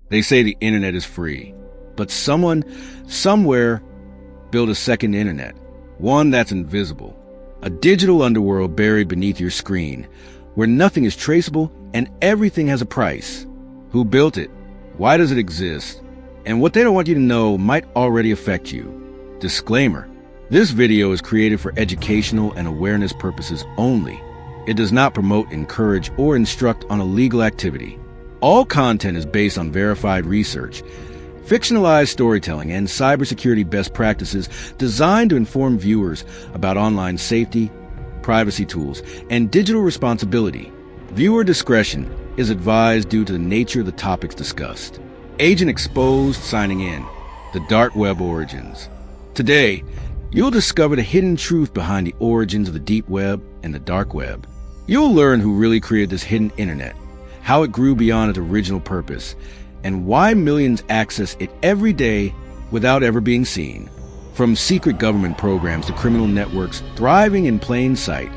They say the internet is free, but someone, somewhere, built a second internet, one that's invisible. A digital underworld buried beneath your screen, where nothing is traceable and everything has a price. Who built it? Why does it exist? And what they don't want you to know might already affect you. Disclaimer: this video is created for educational and awareness purposes only. It does not promote, encourage, or instruct on illegal activity. All content is based on verified research, fictionalized storytelling, and cybersecurity best practices designed to inform viewers about online safety, privacy tools, and digital responsibility. Viewer discretion is advised due to the nature of the topics discussed. Agent Exposed signing in. The Dark Web Origins. Today, you'll discover the hidden truth behind the origins of the deep web and the dark web. You'll learn who really created this hidden internet, how it grew beyond its original purpose, and why millions access it every day without ever being seen. From secret government programs to criminal networks thriving in plain sight,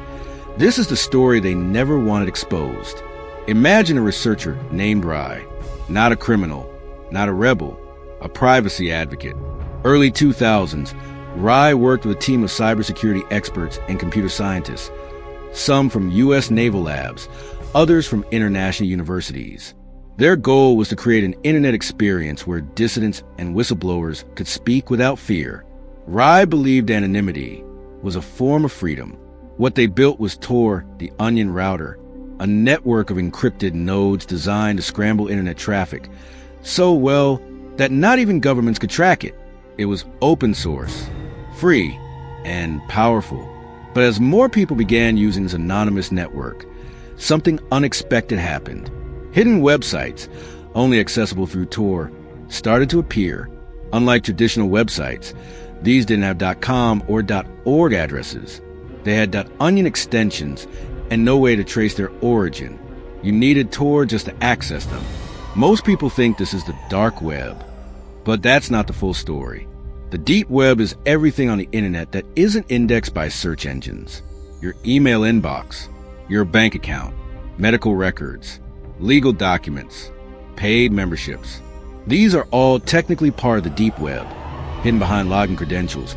this is the story they never wanted exposed. Imagine a researcher named Rai, not a criminal, not a rebel, a privacy advocate. Early 2000s, Rai worked with a team of cybersecurity experts and computer scientists, some from U.S. naval labs, others from international universities. Their goal was to create an internet experience where dissidents and whistleblowers could speak without fear. Rai believed anonymity was a form of freedom. What they built was Tor, the Onion router, a network of encrypted nodes designed to scramble internet traffic so well that not even governments could track it. It was open source, free, and powerful. But as more people began using this anonymous network, something unexpected happened. Hidden websites, only accessible through Tor, started to appear. Unlike traditional websites, these didn't have .com or .org addresses. They had .onion extensions and no way to trace their origin. You needed Tor just to access them. Most people think this is the dark web, but that's not the full story. The deep web is everything on the internet that isn't indexed by search engines. Your email inbox, your bank account, medical records, legal documents, paid memberships. These are all technically part of the deep web, hidden behind login credentials,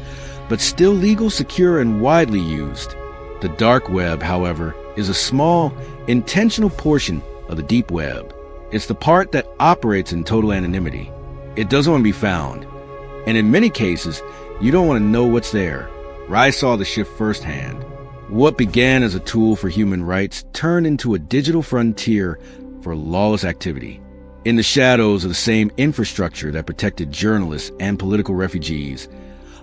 but still legal, secure, and widely used. The dark web, however, is a small, intentional portion of the deep web. It's the part that operates in total anonymity. It doesn't want to be found. And in many cases, you don't want to know what's there. Rai saw the shift firsthand. What began as a tool for human rights turned into a digital frontier for lawless activity. In the shadows of the same infrastructure that protected journalists and political refugees,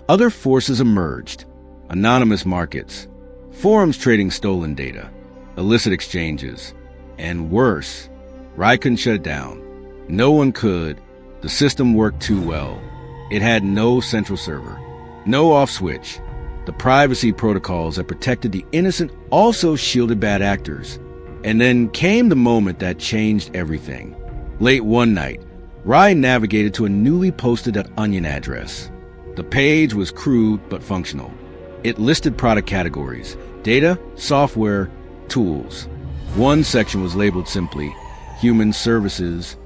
other forces emerged. Anonymous markets, forums trading stolen data, illicit exchanges, and worse, Rai couldn't shut it down. No one could. The system worked too well. It had no central server, no off switch. The privacy protocols that protected the innocent also shielded bad actors. And then came the moment that changed everything. Late one night, Rai navigated to a newly posted .onion address. The page was crude but functional. It listed product categories: data, software, tools. One section was labeled simply Human Services.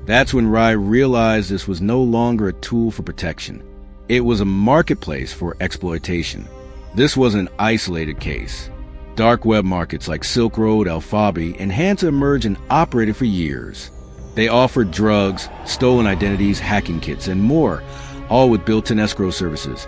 That's when Rai realized this was no longer a tool for protection. It was a marketplace for exploitation. This wasn't an isolated case. Dark web markets like Silk Road, Alphabi, and Hansa emerged and operated for years. They offered drugs, stolen identities, hacking kits, and more, all with built-in escrow services,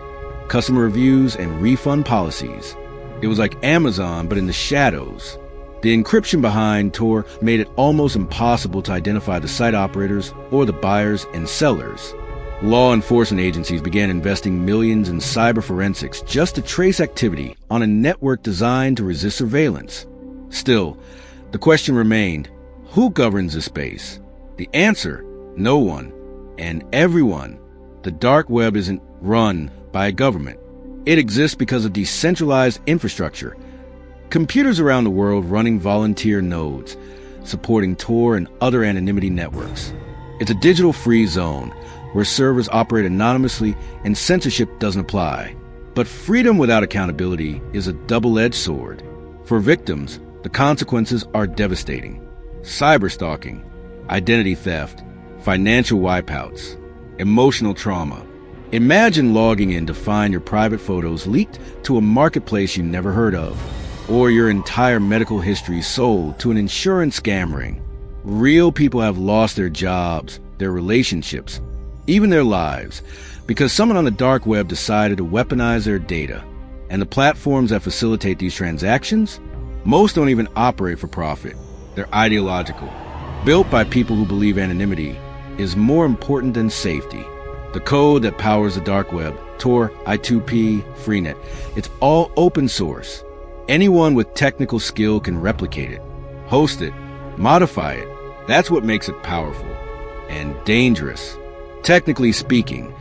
customer reviews, and refund policies. It was like Amazon, but in the shadows. The encryption behind Tor made it almost impossible to identify the site operators or the buyers and sellers. Law enforcement agencies began investing millions in cyber forensics just to trace activity on a network designed to resist surveillance. Still, the question remained, who governs this space? The answer, no one and everyone. The dark web isn't run by a government. It exists because of decentralized infrastructure. Computers around the world running volunteer nodes, supporting Tor and other anonymity networks. It's a digital free zone where servers operate anonymously and censorship doesn't apply. But freedom without accountability is a double-edged sword. For victims, the consequences are devastating. Cyberstalking, identity theft, financial wipeouts, emotional trauma. Imagine logging in to find your private photos leaked to a marketplace you never heard of, or your entire medical history sold to an insurance scam ring. Real people have lost their jobs, their relationships, even their lives, because someone on the dark web decided to weaponize their data. And the platforms that facilitate these transactions, most don't even operate for profit. They're ideological, built by people who believe anonymity is more important than safety. The code that powers the dark web, Tor, I2P, Freenet, it's all open source. Anyone with technical skill can replicate it, host it, modify it. That's what makes it powerful and dangerous. Technically speaking,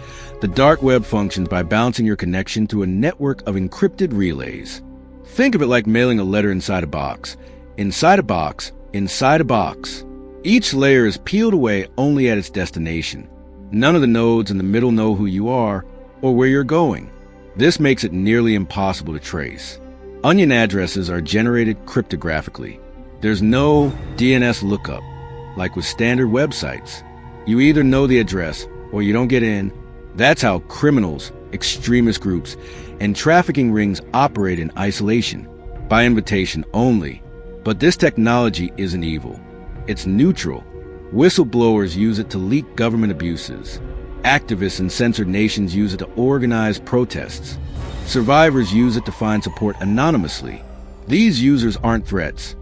the dark web functions by bouncing your connection through a network of encrypted relays. Think of it like mailing a letter inside a box. Inside a box, inside a box. Each layer is peeled away only at its destination. None of the nodes in the middle know who you are or where you're going. This makes it nearly impossible to trace. Onion addresses are generated cryptographically. There's no DNS lookup, like with standard websites. You either know the address or you don't get in. That's how criminals, extremist groups, and trafficking rings operate in isolation, by invitation only. But this technology isn't evil. It's neutral. Whistleblowers use it to leak government abuses. Activists in censored nations use it to organize protests. Survivors use it to find support anonymously. These users aren't threats.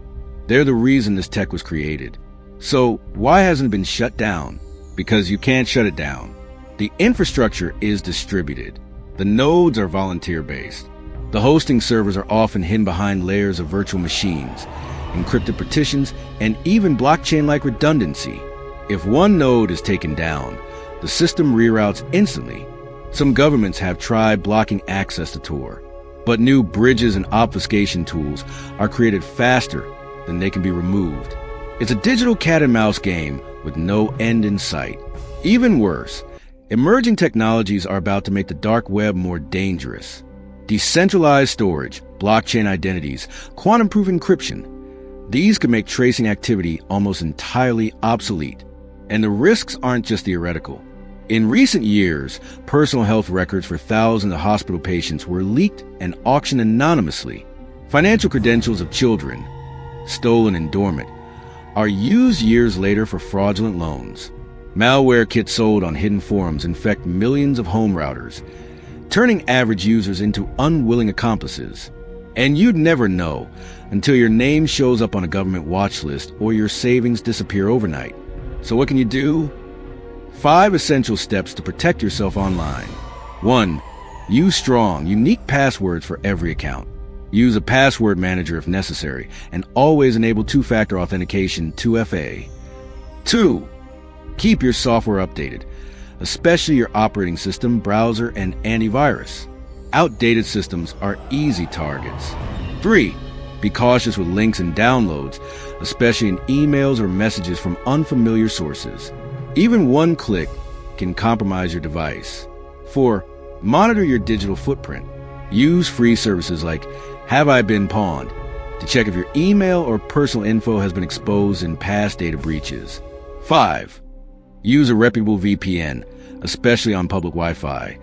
They're the reason this tech was created. So why hasn't it been shut down? Because you can't shut it down. The infrastructure is distributed. The nodes are volunteer-based. The hosting servers are often hidden behind layers of virtual machines, encrypted partitions, and even blockchain-like redundancy. If one node is taken down, the system reroutes instantly. Some governments have tried blocking access to Tor, but new bridges and obfuscation tools are created faster than they can be removed. It's a digital cat-and-mouse game with no end in sight. Even worse, emerging technologies are about to make the dark web more dangerous. Decentralized storage, blockchain identities, quantum-proof encryption. These could make tracing activity almost entirely obsolete. And the risks aren't just theoretical. In recent years, personal health records for thousands of hospital patients were leaked and auctioned anonymously. Financial credentials of children, stolen and dormant, are used years later for fraudulent loans. Malware kits sold on hidden forums infect millions of home routers, turning average users into unwilling accomplices. And you'd never know until your name shows up on a government watch list or your savings disappear overnight. So what can you do? 5 essential steps to protect yourself online. 1. Use strong, unique passwords for every account. Use a password manager if necessary, and always enable two-factor authentication 2FA. 2. Keep your software updated, especially your operating system, browser, and antivirus. Outdated systems are easy targets. 3. Be cautious with links and downloads, especially in emails or messages from unfamiliar sources. Even one click can compromise your device. 4. Monitor your digital footprint. Use free services like Have I Been Pawned to check if your email or personal info has been exposed in past data breaches. 5. Use a reputable VPN, especially on public Wi-Fi,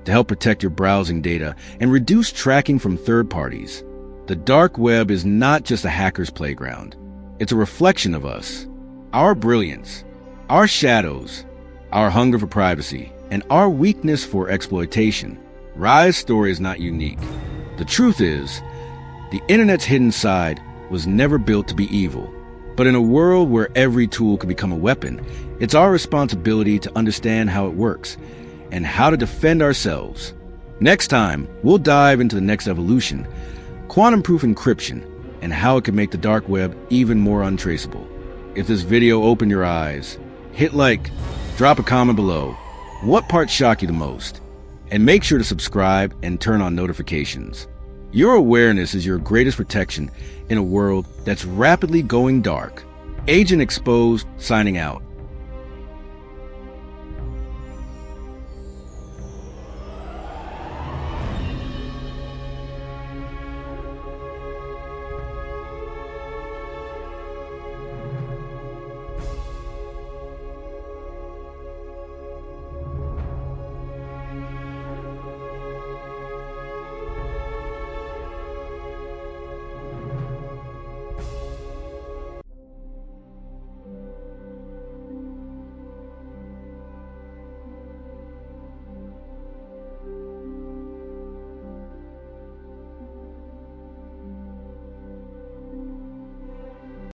to help protect your browsing data and reduce tracking from third parties. The dark web is not just a hacker's playground. It's a reflection of us, our brilliance, our shadows, our hunger for privacy, and our weakness for exploitation. Rai's story is not unique. The truth is, the internet's hidden side was never built to be evil. But in a world where every tool can become a weapon, it's our responsibility to understand how it works and how to defend ourselves. Next time, we'll dive into the next evolution, quantum-proof encryption, and how it can make the dark web even more untraceable. If this video opened your eyes, hit like, drop a comment below. What part shocked you the most? And make sure to subscribe and turn on notifications. Your awareness is your greatest protection in a world that's rapidly going dark. Agent Exposed, signing out.